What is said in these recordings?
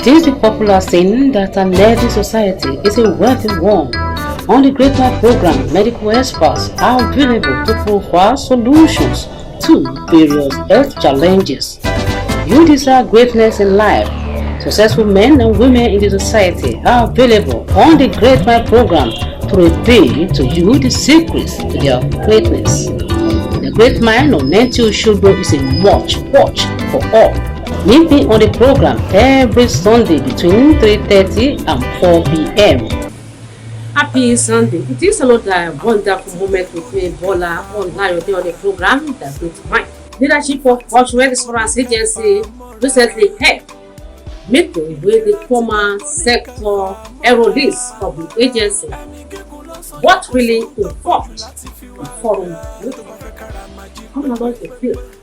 It is the popular saying that an healthy society is a wealthy one. On the Great Mind program, medical experts are available to provide solutions to various health challenges. You desire greatness in life. Successful men and women in the society are available on the Great Mind program to reveal to you the secrets to their greatness. The Great Mind on NTO Showbro is a watch for all. Meet me on the program every Sunday between 3:30 and 4 p.m. Happy Sunday. It is another wonderful moment with me, Bola, online on the program, The Great Mind. Leadership of Osun Insurance Agency recently held meeting with the former sector enrollees of the agency. What really informed the forum meeting?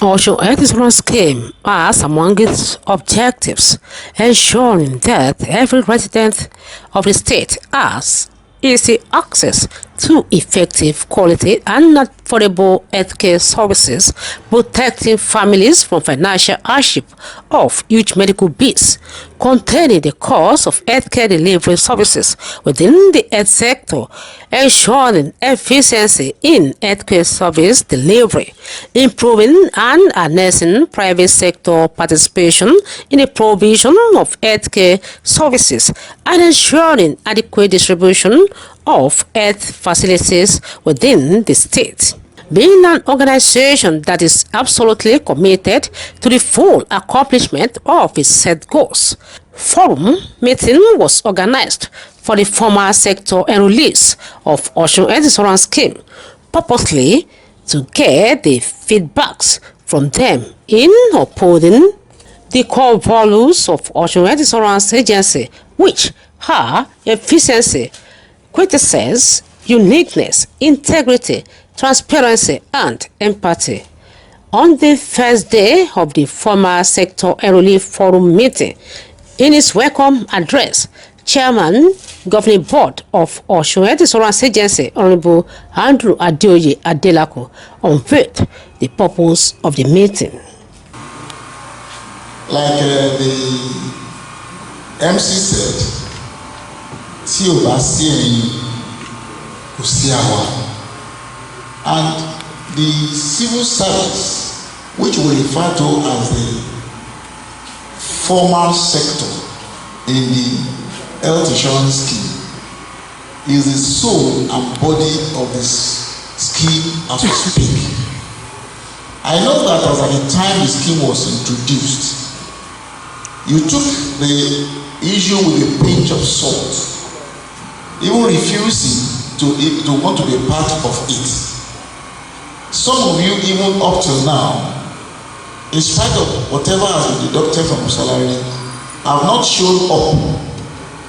Osun Insurance Scheme has among its objectives ensuring that every resident of the state has easy access to effective, quality and affordable healthcare services, protecting families from financial hardship of huge medical bills, containing the cost of healthcare delivery services within the health sector, ensuring efficiency in healthcare service delivery, improving and harnessing private sector participation in the provision of healthcare services, and ensuring adequate distribution of health facilities within the state. Being an organization that is absolutely committed to the full accomplishment of its set goals, forum meeting was organized for the former sector enrollees of Osun Insurance Scheme, purposely to get the feedbacks from them in upholding the core values of Osun Insurance Agency, which are efficiency, quintessence, uniqueness, integrity, transparency, and empathy. On the first day of the former sector enrollee forum meeting, in his welcome address, Chairman, Governing Board of Osun Insurance Agency, Honorable Andrew Adeoye Adelako, unveiled the purpose of the meeting. Like the MC said, tí ò bá sí ẹ̀yin kò sí àwa, and the civil service, which we refer to as the formal sector in the health insurance scheme, is the soul and body of this scheme as we speak. I know that as at the time the scheme was introduced, you took the issue with a pinch of salt, even refusing to want to be a part of it. Some of you, even up till now, in spite of whatever has been deducted from your salary, have not shown up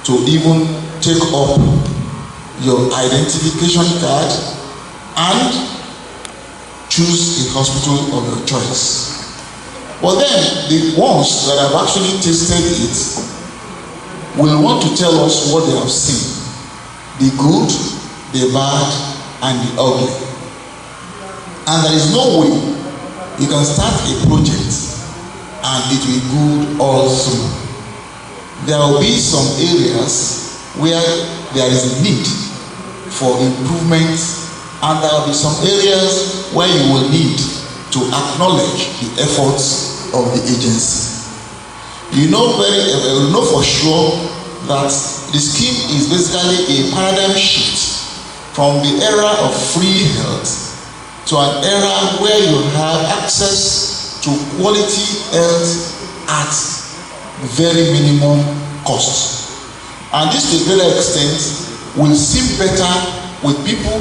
to even take up your identification card and choose a hospital of your choice. But then, the ones that have actually tasted it will want to tell us what they have seen. The good, the bad, and the ugly. And there is no way you can start a project and it will be good all through. There will be some areas where there is a need for improvement, and there will be some areas where you will need to acknowledge the efforts of the agency. You know for sure that the scheme is basically a paradigm shift from the era of free health to an era where you have access to quality health at very minimum cost. And this to a great extent will seem better with people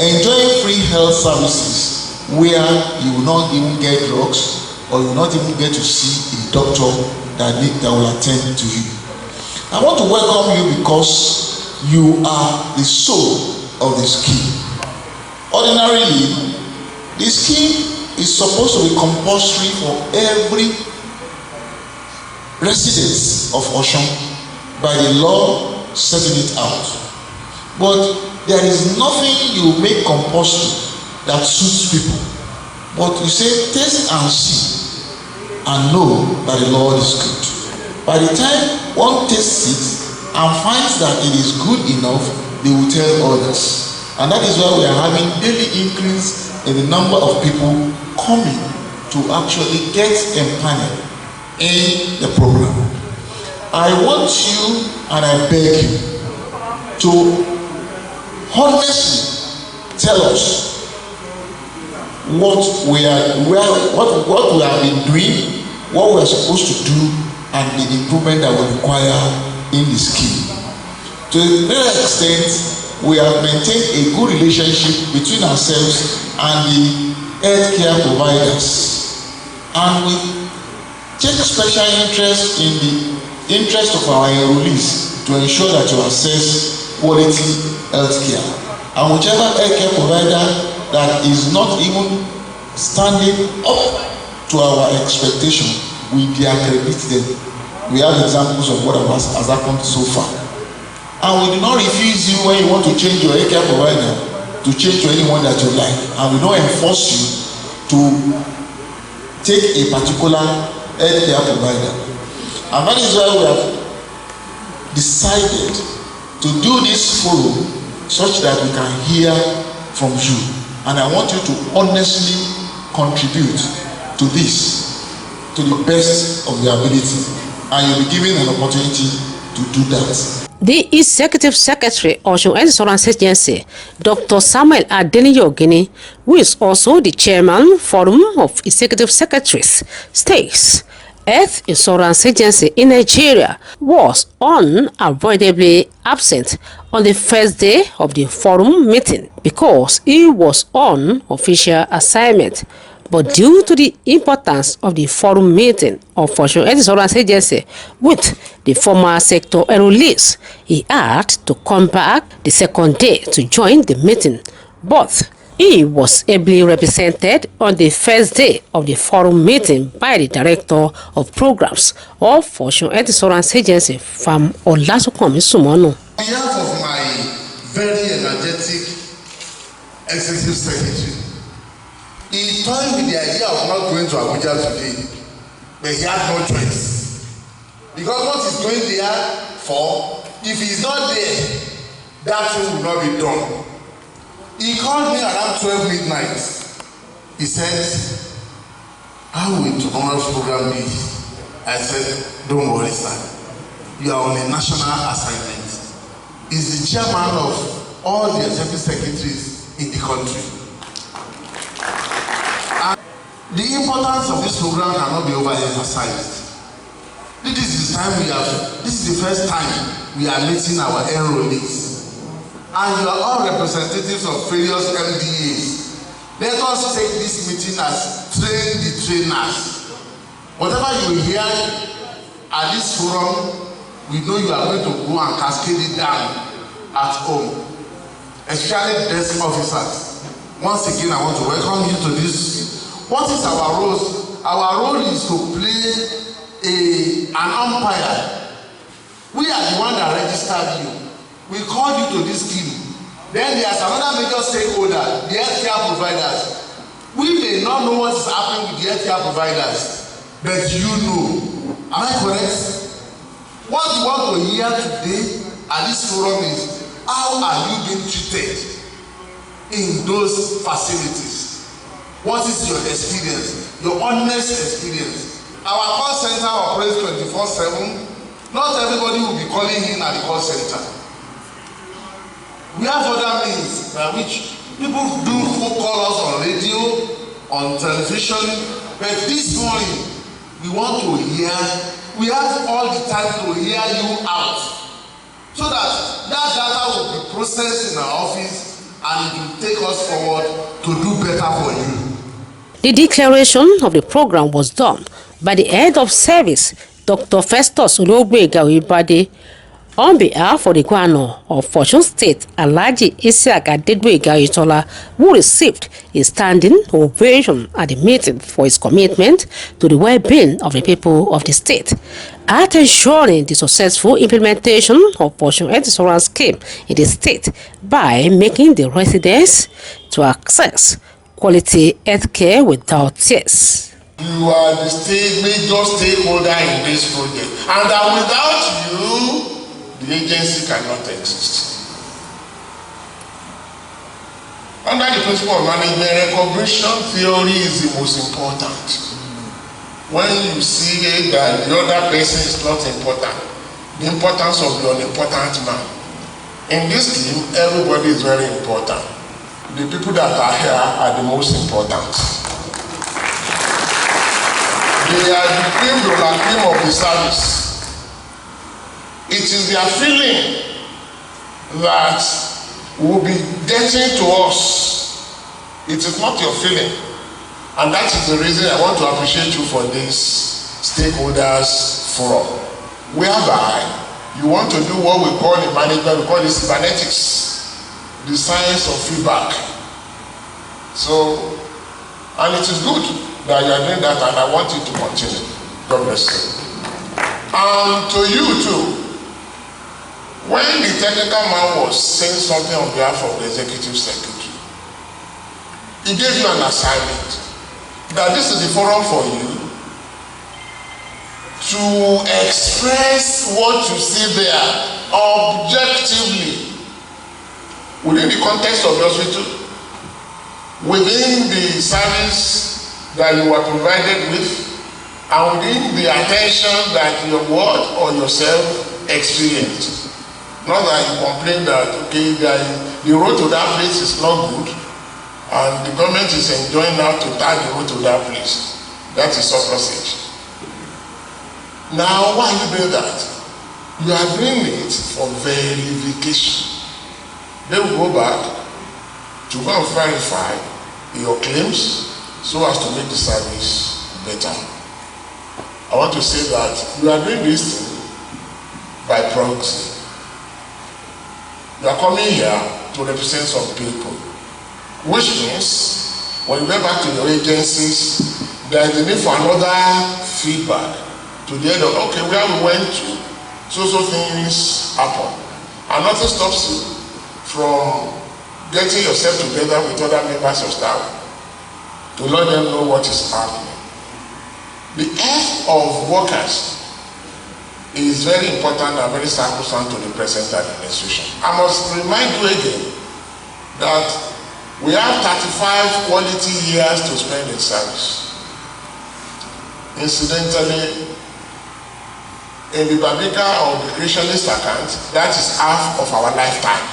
enjoying free health services where you will not even get drugs, or you will not even get to see a doctor that will attend to you. I want to welcome you because you are the soul of the scheme. Ordinarily, the scheme is supposed to be compulsory for every resident of Osun by the law setting it out. But there is nothing you make compulsory that suits people. But you say, taste and see and know that the Lord is good. By the time one tastes it and finds that it is good enough, they will tell others. And that is why we are having daily increase in the number of people coming to actually get empaneled in the program. I want you and I beg you to honestly tell us what we have been doing, what we are supposed to do, and the improvement that we require in the scheme. To a great extent, we have maintained a good relationship between ourselves and the healthcare providers, and we take special interest in the interest of our enrollees to ensure that you access quality healthcare. And whichever healthcare provider that is not even standing up to our expectation, we de-accredit them. We have examples of what has happened so far. And we do not refuse you when you want to change your healthcare provider to change to anyone that you like. And we don't enforce you to take a particular healthcare provider. And that is why we have decided to do this forum such that we can hear from you. And I want you to honestly contribute to this to the best of your ability, and you'll be given an opportunity to do that. The Executive Secretary of Osun Health Insurance Agency, Dr. Samuel Adeniyi Ogini, who is also the Chairman Forum of Executive Secretaries, states Health Insurance Agency in Nigeria was unavoidably absent on the first day of the forum meeting because he was on official assignment. But due to the importance of the forum meeting of Osun Health Insurance Agency with the former sector enrollees, he had to come back the second day to join the meeting. But he was ably represented on the first day of the forum meeting by the Director of Programs of Osun Health Insurance Agency, Fam Olasunkanmi Sumonu. On behalf of my very energetic Executive Secretary, he toyed with the idea of not going to Abuja today, but he had no choice. Because what he's going there for, if he's not there, that thing will not be done. He called me around 12 midnight. He said, "How will tomorrow's program be?" I said, "Don't worry, sir. You are on a national assignment." He's the chairman of all the executive secretaries in the country. And the importance of this program cannot be overemphasized. This is the first time we are meeting our enrollees. And you are all representatives of various MDAs. Let us take this meeting as train the trainers. Whatever you will hear at this forum, we know you are going to go and cascade it down at home. Especially desk officers. Once again, I want to welcome you to this. What is our role? Our role is to play an umpire. We are the one that registered you. We called you to this scheme. Then there's another major stakeholder, the healthcare providers. We may not know what is happening with the healthcare providers, but you know. Am I correct? What you want to hear today at this forum is, how are you being treated in those facilities? What is your experience, your honest experience? Our call center operates 24/7. Not everybody will be calling in at the call center. We have other means by which people do call us on radio, on television, but this morning we want to hear, we have all the time to hear you out, so that data will be processed in our office and it will take us forward to do better for you. The declaration of the program was done by the head of service, Dr. Festus Ologbega Oyebade, on behalf of the Governor of Osun State, Alhaji Isiaq Adegboyega Oyetola, who received a standing ovation at the meeting for his commitment to the well-being of the people of the state, at ensuring the successful implementation of Osun Health Insurance Scheme in the state by making the residents to access quality health care without tears. You are the major stakeholder in this project, and that without you, the agency cannot exist. Under the principle of management, recognition theory is the most important. When you see that the other person is not important, the importance of the unimportant man. In this team, everybody is very important. The people that are here are the most important. They are the cream de la cream of the service. It is their feeling that will be getting to us. It is not your feeling. And that is the reason I want to appreciate you for this stakeholders forum, whereby you want to do what we call in management, we call it cybernetics, the science of feedback. So, and it is good that you are doing that, and I want you to continue. God bless you. And to you too, when the technical man was saying something on behalf of the executive secretary, he gave you an assignment that this is the forum for you to express what you see there objectively within the context of the hospital, within the service that you are provided with, and within the attention that your ward or yourself experienced. Not that you complain that, okay, the road to that place is not good, and the government is enjoying now to tie the road to that place. That is surplusage. Now, why are you doing that? You are doing it for verification. They will go back to go and verify your claims so as to make the service better. I want to say that you are doing this thing by proxy. You are coming here to represent some people, which means when you go back to your agencies, there is a need for another feedback to the end of, okay, where we went to, so things happen. And nothing stops you from getting yourself together with other members of staff to let them know what is happening. The health of workers is very important and very sacrosanct to the present administration. I must remind you again that we have 35 quality years to spend in service. Incidentally, in the Babika or the Creationist account, that is half of our lifetime.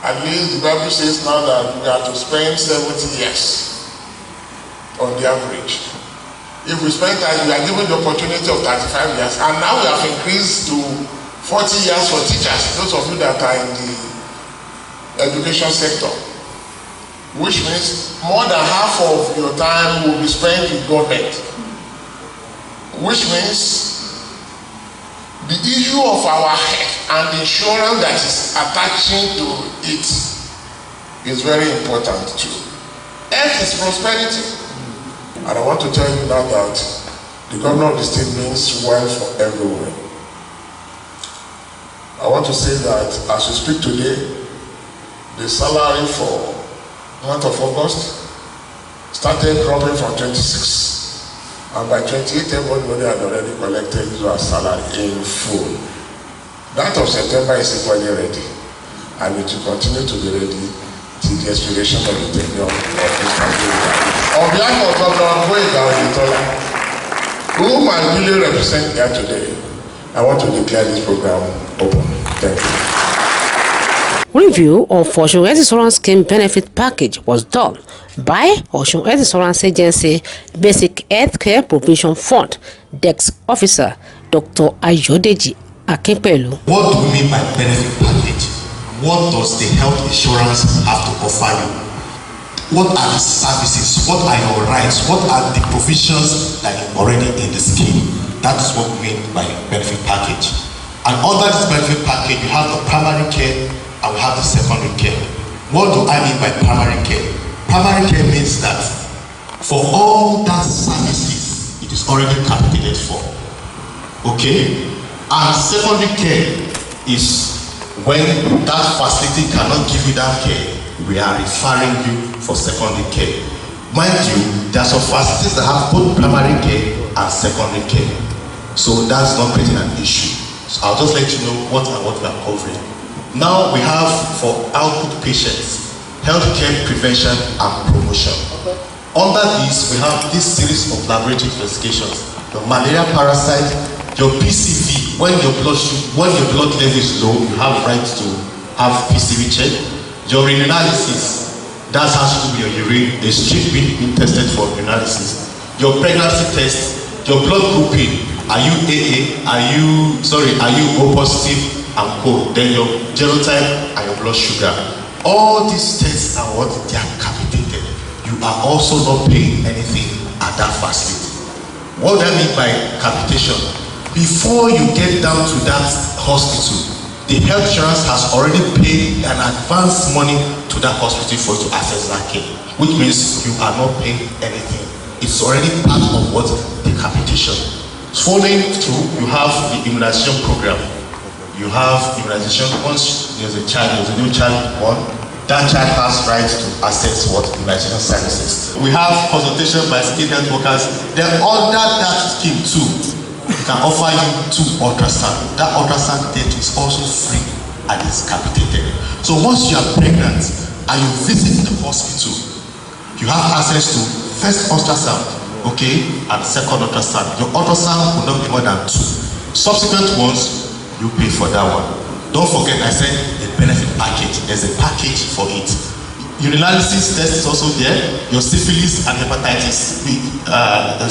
At least the Bible says now that we have to spend 70 years on the average. If we spend time, we are given the opportunity of 35 years, and now we have increased to 40 years for teachers, those of you that are in the education sector, which means more than half of your time will be spent with government, which means the issue of our health and the insurance that is attaching to it is very important too. Health is prosperity. And I want to tell you now that the governor of the state means well for everyone. I want to say that as we speak today, the salary for the month of August started dropping from 26. And by 28, everybody had already collected his salary in full. That of September is equally ready, and it will continue to be ready till the expiration of the tenure of Mr. President. On behalf of Governor Boyega Oyetola, whom I really represent here today, I want to declare this program open. Thank you. Review of Osun Health Insurance Scheme Benefit Package was done by Osun Health Insurance Agency Basic Healthcare Provision Fund Desk Officer Dr. Ayodeji Akinpelu. What do we mean by benefit package? What does the health insurance have to offer you? What are the services? What are your rights? What are the provisions that are already in the scheme? That is what we mean by benefit package. And under this benefit package, you have the primary care and we have the secondary care. What do I mean by primary care? Primary care means that for all that services, it is already calculated for. Okay? And secondary care is when that facility cannot give you that care, we are referring you for secondary care. Mind you, there are some facilities that have both primary care and secondary care. So that's not creating an issue. So I'll just let you know what we are covering. Now we have for output patients, healthcare prevention and promotion. Okay. Under this, we have this series of laboratory investigations. Your malaria parasite, your PCV, when your blood level is low, you have right to have PCV check. Your urinalysis, that has to be your urine, a strip being tested for urinalysis. Your pregnancy test, your blood grouping, are you AA, are you O positive and O, then your genotype and your blood sugar. All these tests are what they are capitated. You are also not paying anything at that facility. What do I mean by capitation? Before you get down to that hospital, the health insurance has already paid an advance money to that hospital for you to access that care, which means you are not paying anything. It's already part of what the capitation. Following through, you have the immunization program. You have immunization. Once there's a new child born, that child has rights to access what immunization services. We have consultation by skilled health workers. Then under that scheme too, we can offer you 2 ultrasound. That ultrasound date is also free and is capitated. So once you are pregnant and you visit the hospital, you have access to first ultrasound, okay, and second ultrasound. Your ultrasound will not be more than 2. Subsequent ones, you pay for that one. Don't forget, I said the benefit package. There's a package for it. Urinalysis test is also there. Your syphilis and hepatitis B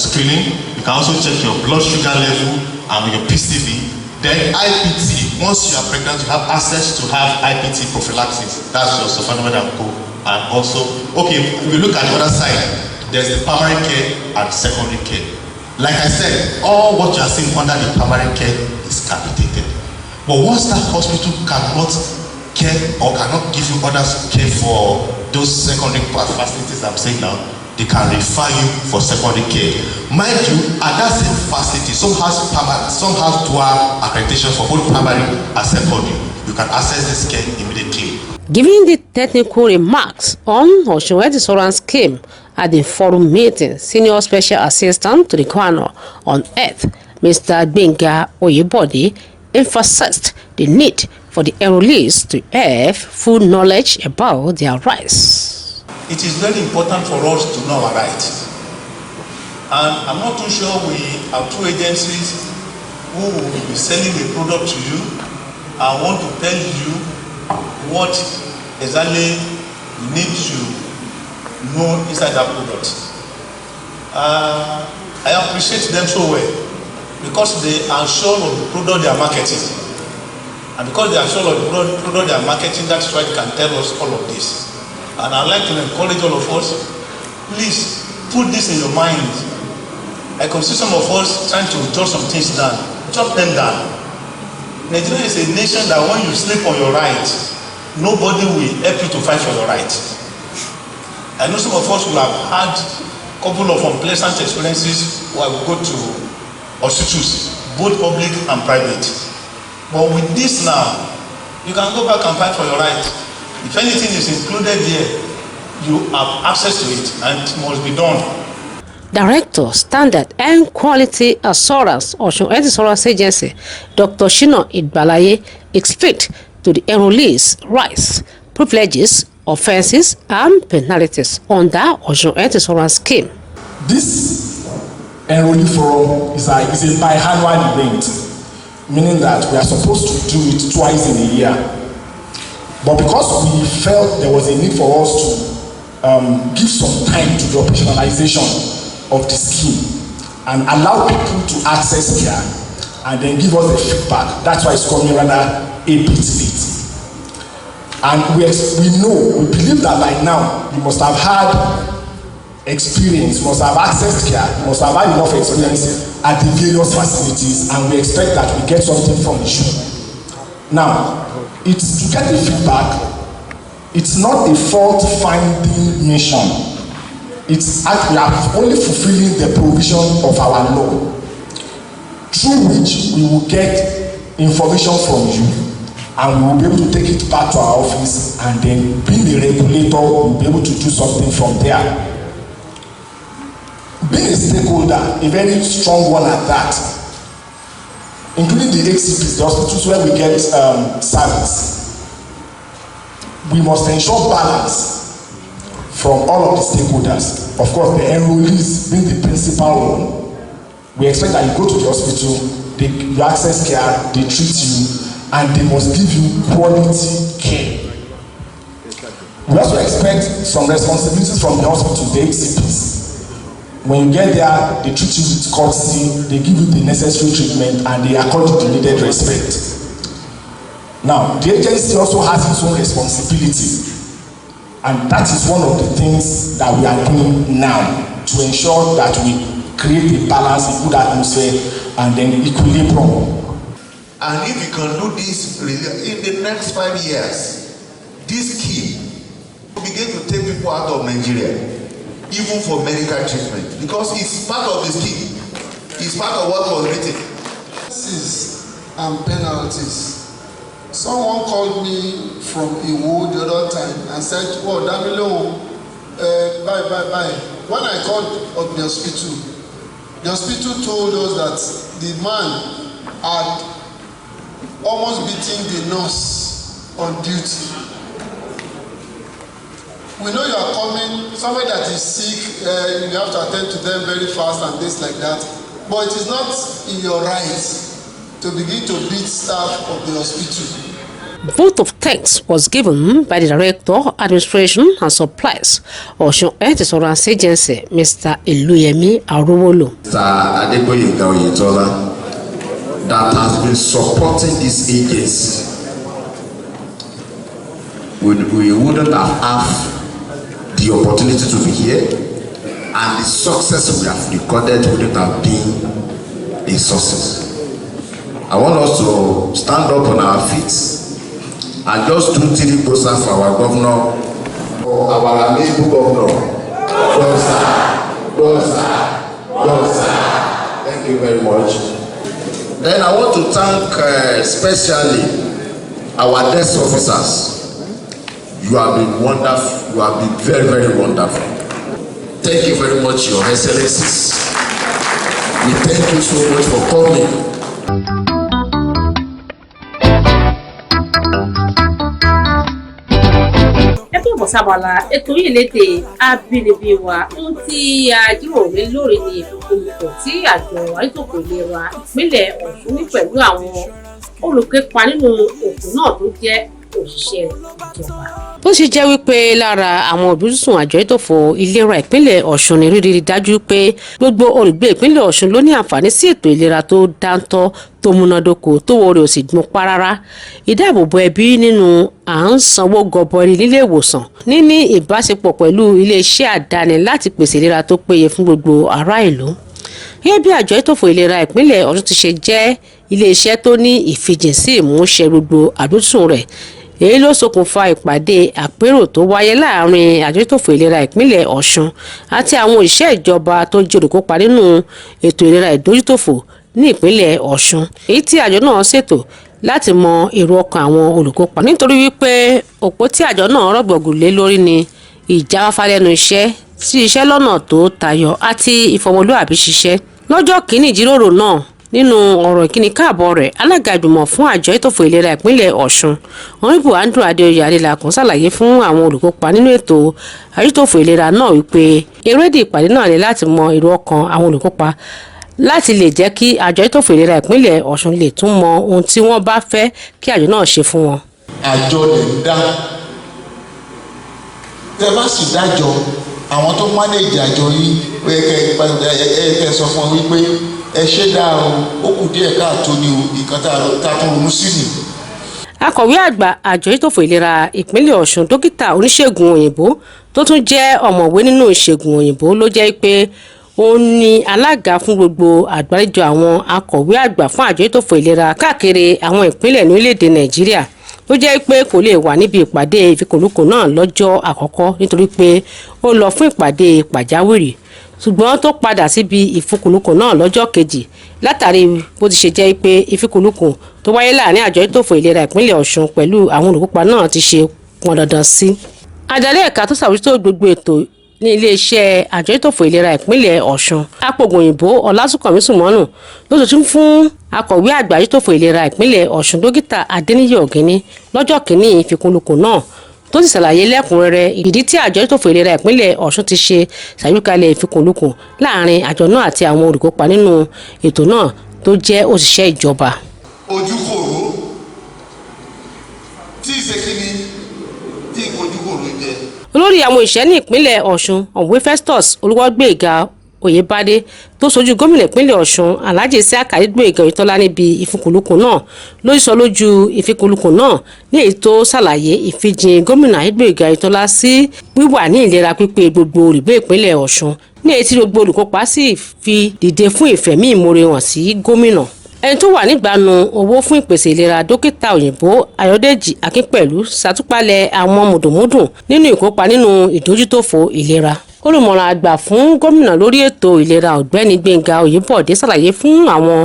screening. You can also check your blood sugar level and your PCV. Then IPT. Once you are pregnant, you have access to have IPT prophylaxis. That's your sulfonamide and co. And also, okay, if you look at the other side, there's the primary care and secondary care. Like I said, all what you are seeing under the primary care is capitated. But once that hospital cannot care or cannot give you other care for those secondary facilities I'm saying now, they can refer you for secondary care. Mind you, at that same facility, some has dual accreditation for both primary and secondary. You can access this care immediately. Giving the technical remarks on Osun Health Insurance Scheme at the forum meeting, Senior Special Assistant to the Governor on Earth, Mr. Gbenga Oyebode, emphasized the need for the enrollees to have full knowledge about their rights. It is very important for us to know our rights. And I'm not too sure we have 2 agencies who will be selling the product to you and want to tell you what exactly you need to know inside that product. I appreciate them so well because they are sure of the product they are marketing. And because they are sure of the product they are marketing, that's why they can tell us all of this. And I'd like to encourage all of us, please put this in your mind. I can see some of us trying to jot some things down. Jot them down. Nigeria is a nation that when you sleep on your right, nobody will help you to fight for your right. I know some of us will have had a couple of unpleasant experiences where we go to hospitals, both public and private. But with this now, you can go back and fight for your right. If anything is included here, you have access to it and it must be done. Director, Standard and Quality Assurance, Osun Health Insurance Agency, Dr. Shina Idbalaye, explained to the enrollees' rights, privileges, offences, and penalties under Osun Health Insurance Scheme. This enrollee forum is a biannual event, meaning that we are supposed to do it twice in a year. But because we felt there was a need for us to give some time to the operationalization of the scheme and allow people to access care and then give us the feedback. That's why it's coming rather a bit late. And we believe that by now you must have had experience, you must have accessed care, you must have had enough experience at the various facilities, and we expect that we get something from you. Now, it's to get the feedback. It's not a fault-finding mission. It's we are only fulfilling the provision of our law, through which we will get information from you, and we will be able to take it back to our office, and then being the regulator, we will be able to do something from there. stakeholder, a very strong one at that, including the HCPs, the hospitals where we get service. We must ensure balance from all of the stakeholders. Of course, the enrollees being the principal one. We expect that you go to the hospital, you access care, they treat you, and they must give you quality care. We also expect some responsibilities from the hospital, the HCPs. When you get there, they treat you with courtesy, they give you the necessary treatment, and they accord you the needed respect. Now, the agency also has its own responsibility, and that is one of the things that we are doing now to ensure that we create a balance, a good atmosphere, and then equilibrium. And if you can do this in the next 5 years, this scheme will begin to take people out of Nigeria, even for medical treatment, because it's part of the scheme. It's part of what was written. And penalties. Someone called me from Iwo the other time and said, "Oh, Damilo, bye. When I called the hospital told us that the man had almost beating the nurse on duty. We know you are coming, somebody that is sick, you have to attend to them very fast and things like that. But it is not in your right to begin to beat staff of the hospital." Vote of thanks was given by the Director, Administration and Supplies, Osun Health Insurance Agency, Mr. Iluyemi Arowolo. Mr. Adeboyega Oyetola, that has been supporting this agency. We wouldn't have the opportunity to be here, and the success we have recorded wouldn't have been a success. I want us to stand up on our feet and just do 3 posters for our governor, or our amiable governor. Dosa. Thank you very much. Then I want to thank especially our desk officers. You have been wonderful. You have been very, very wonderful. Thank you very much, Your Excellencies. We thank you so much for coming. Sábàlá ètò yìí lédè abínibí wa ohun tí a jíròrò lórí ní ìfikùnlùkùn tí àjọ àìtòkò ìlera ìpínlẹ̀ Ọ̀ṣun ní pẹ̀lú àwọn olùkópa nínú òkú náà tó jẹ́ òṣìṣẹ́ ìjọba. Bó ṣe jẹ́ wípé lára àwọn òbísùn àjọ ìtòfò ìlera ìpínlẹ̀ Ọ̀ṣun ni rírí dájú pé gbogbo olùgbé ìpínlẹ̀ Ọ̀ṣun ló ní àǹfààní sí ètò ìlera tó dáńtọ́, tó múnádóko, tó wọlé òsì gbọ́n parara, ìdáàbòbò ẹbí nínú à ń sanwó gọbọi nílé ìwòsàn, níní ìbáṣepọ̀ pẹ̀lú iléeṣẹ́ àdáni láti pèsè ìlera tó péye fún gbogbo ará ìlú. Gẹ́gẹ́ bí àjọ ìtòfò ìlera ìpínlẹ̀ Ọ̀ṣun ti ṣe jẹ́ iléeṣẹ́ tó ní ìfijìnsí ìmúṣẹ gbogbo àdúsùn rẹ̀, èyí ló ṣokùnfà ìpàdé àpérò tó wáyé láàrin àjọ ìtòfò ìlera ìpínlẹ̀ Ọ̀ṣun àti àwọn òṣìṣẹ́ ìjọba tó jẹ́ olùkópa nínú ètò ìlera ìdójútòfò ní ìpínlẹ̀ Ọ̀ṣun, èyí tí àjọ náà ṣètò láti mọ èrò ọkàn àwọn olùkópa, nítorí wípé òpó tí àjọ náà rọ̀gbọ̀gùn lé lórí ni ìjáfáfá lẹ́nu iṣẹ́, sí iṣẹ́ lọ́nà tó tayọ àti ìfọmọlúàbí ṣiṣẹ́. Lọ́jọ́ kìíní ìjíròrò náà, nínú ọ̀rọ̀ ìkíni káàbọ̀ rẹ̀, alága ìgbìmọ̀ fún àjọ ìtòfò ìlera ìpínlẹ̀ Ọ̀ṣun, Honorable Andrew Adeoye Adelakun ṣàlàyé fún àwọn olùkópa nínú ètò àjọìtòfò ìlera náà wípé èrèdí ìpàdé náà ni láti mọ èrò ọkàn àwọn olùkópa láti lè jẹ́ kí àjọ ìtòfò ìlera ìpínlẹ̀ Ọ̀ṣun lè tún mọ ohun tí wọ́n bá fẹ́ kí àjọ náà ṣe fún wọn. Àjọ lè dá tẹ bá sì dájọ àwọn tó mánéèjì àjọ yìí ẹ sọ fún ọ wípé ẹ ṣe dáa ó kù díẹ̀ káàtó ní nǹkan tá a tún ronú sí ni. Akọ̀wé àgbà àjọ ìtòfò ìlera ìpínlẹ̀ Ọ̀ṣun, dókítà oníṣègùn òyìnbó tó tún jẹ́ ọ̀mọ̀wé nínú ìṣègùn òyìnbó ló jẹ́ pé ó ní alága fún gbogbo àgbáríjọ àwọn akọ̀wé àgbà fún àjọ ìtòfò ìlera káàkiri àwọn ìpínlẹ̀ ní orílẹ̀-èdè Nàìjíríà, ló jẹ́ pé kò lè wà níbi ìpàdé ìfikùnlukùn náà lọ́jọ́ àkọ́kọ́ nítorí pé ó lọ fún ìpàdé pàjáwìrì, ṣùgbọ́n tó padà síbi ìfikùnlukùn náà lọ́jọ́ kejì látàrí bó ti ṣe jẹ́ pé ìfikùnlukùn tó wáyé láàrin àjọ ìtòfò ìlera ìpínlẹ̀ Ọ̀ṣun pẹ̀lú àwọn olùkópa náà ti ṣe pọn dandan sí. Adarí ẹ̀ka tó ṣàbójútó gbogbo ètò ní iléeṣẹ́ àjọ ìtòfò ìlera ìpínlẹ̀ Ọ̀ṣun. Apògùnyìnbó Ọlásùnkànmí Sùmọ́nù ló ṣojú fún akọ̀wé àgbà àjọ ìtòfò ìlera ìpínlẹ̀ Ọ̀ṣun dókítà Adéníyì Ọ̀gíní lọ́jọ́ kìíní ìfikùnlukùn náà tó sì ṣàlàyé lẹ́kùnrẹ́rẹ́ ìdí tí àjọ ìtòfò ìlera ìpínlẹ̀ Ọ̀ṣun ti ṣe ṣàgbékalẹ̀ ìfikùnlukùn láàrin àjọ náà àti àwọn olùkópa nínú ètò náà tó jẹ́ òṣìṣẹ́ ìjọba. Ojúkòrò tí ìṣèkìní tí ìkojúkòrò jẹ. Olórí àwọn òṣìṣẹ́ ní ìpínlẹ̀ Ọ̀ṣun ọ̀mọ̀wé Festus Olúwọ́gbéga Oyèbádé tó sojú gómìnà ìpínlẹ̀ Ọ̀ṣun Alhaji Isiaka Adégbóyèga Oyètọ́lá níbi ìfikùnlukùn náà ló sọ lójú ìfikùnlukùn náà ní èyí tó ṣàlàyé ìfijìn gómìnà Adégbóyèga Oyètọ́lá sí wíwà ní ìlera pípé gbogbo olùgbé ìpínlẹ̀ Ọ̀ṣun ní èyí tí gbogbo olùkópa sì fi dìde fún ìfẹ̀mí ìmoore hàn sí gómìnà. Ẹni tó wà nígbàánu owó fún ìpèsè ìlera dókítà òyìnbó Ayọ̀dèjì Akínpẹ̀lú ṣàtúpalẹ̀ àwọn mùdùnmúdùn nínú ìkópa nínú ìdójútòfò ìlera. Olùmọ̀ràn àgbà fún gómìnà lórí ètò ìlera ọ̀gbẹ́ni Gbénga Oyèbọ̀dé ṣàlàyé fún àwọn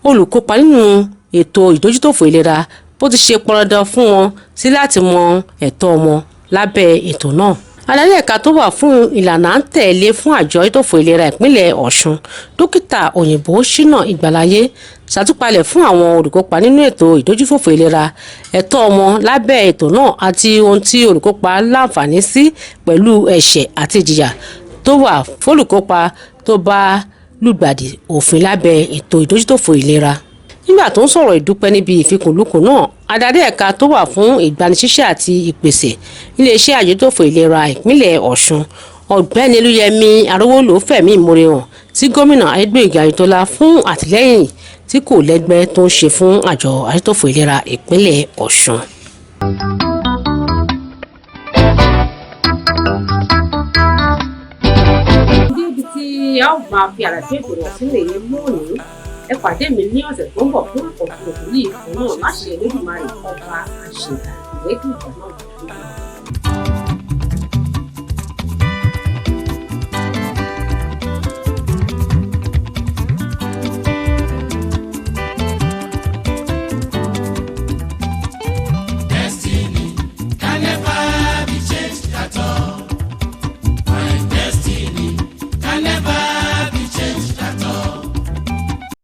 olùkópa nínú ètò ìdójútòfò ìlera bó ti ṣe pọn dandan fún wọn sí láti mọ ẹ̀tọ́ wọn lábẹ́ ètò náà. Adarí ẹ̀ka tó wà fún ìlànà à ń tẹ̀lé fún àjọ ìtòfò ìlera ìpínlẹ̀ Ọ̀ṣun dókítà òyìnbó Ṣínà Ìgbàláyé ṣàtúpalẹ̀ fún àwọn olùkópa nínú ètò ìdójútòfò ìlera ẹ̀tọ́ wọn lábẹ́ ètò náà àti ohun tí olùkópa láǹfààní sí pẹ̀lú ẹ̀ṣẹ̀ àti ìjìyà tó wà fólùkópa tó bá lùgbàdì òfin lábẹ́ ètò ìdójútòfò ìlera. Nígbà tó ń sọ̀rọ̀ ìdúpẹ́ níbi ìfikùnlukùn náà adarí ẹ̀ka tó wà fún ìgbanisíṣẹ́ àti ìpèsè iléeṣẹ́ àjọ ìtòfò ìlera ìpínlẹ̀ Ọ̀ṣun ọ̀gbẹ́ni Olúyẹmí Arówólò fẹ̀mí ìmoore hàn sí gómìnà Adégbóyèga Oyètọ́lá fún àtìlẹ́yìn tí kò lẹ́gbẹ́ tó ń ṣe fún àjọ ìtòfò ìlera ìpínlẹ̀ Ọ̀ṣun. níbi tí a ó máa fi àlàyé ètò rẹ̀ sílẹ̀ yẹn lónìí ẹ pàdé mi ní ọ̀sẹ̀ tó ń bọ̀ fún àkọ́kọ́ yìí kan náà láṣẹ Olódùmarè ọba àṣẹ̀dá ìrẹ́dùn ìgbà náà.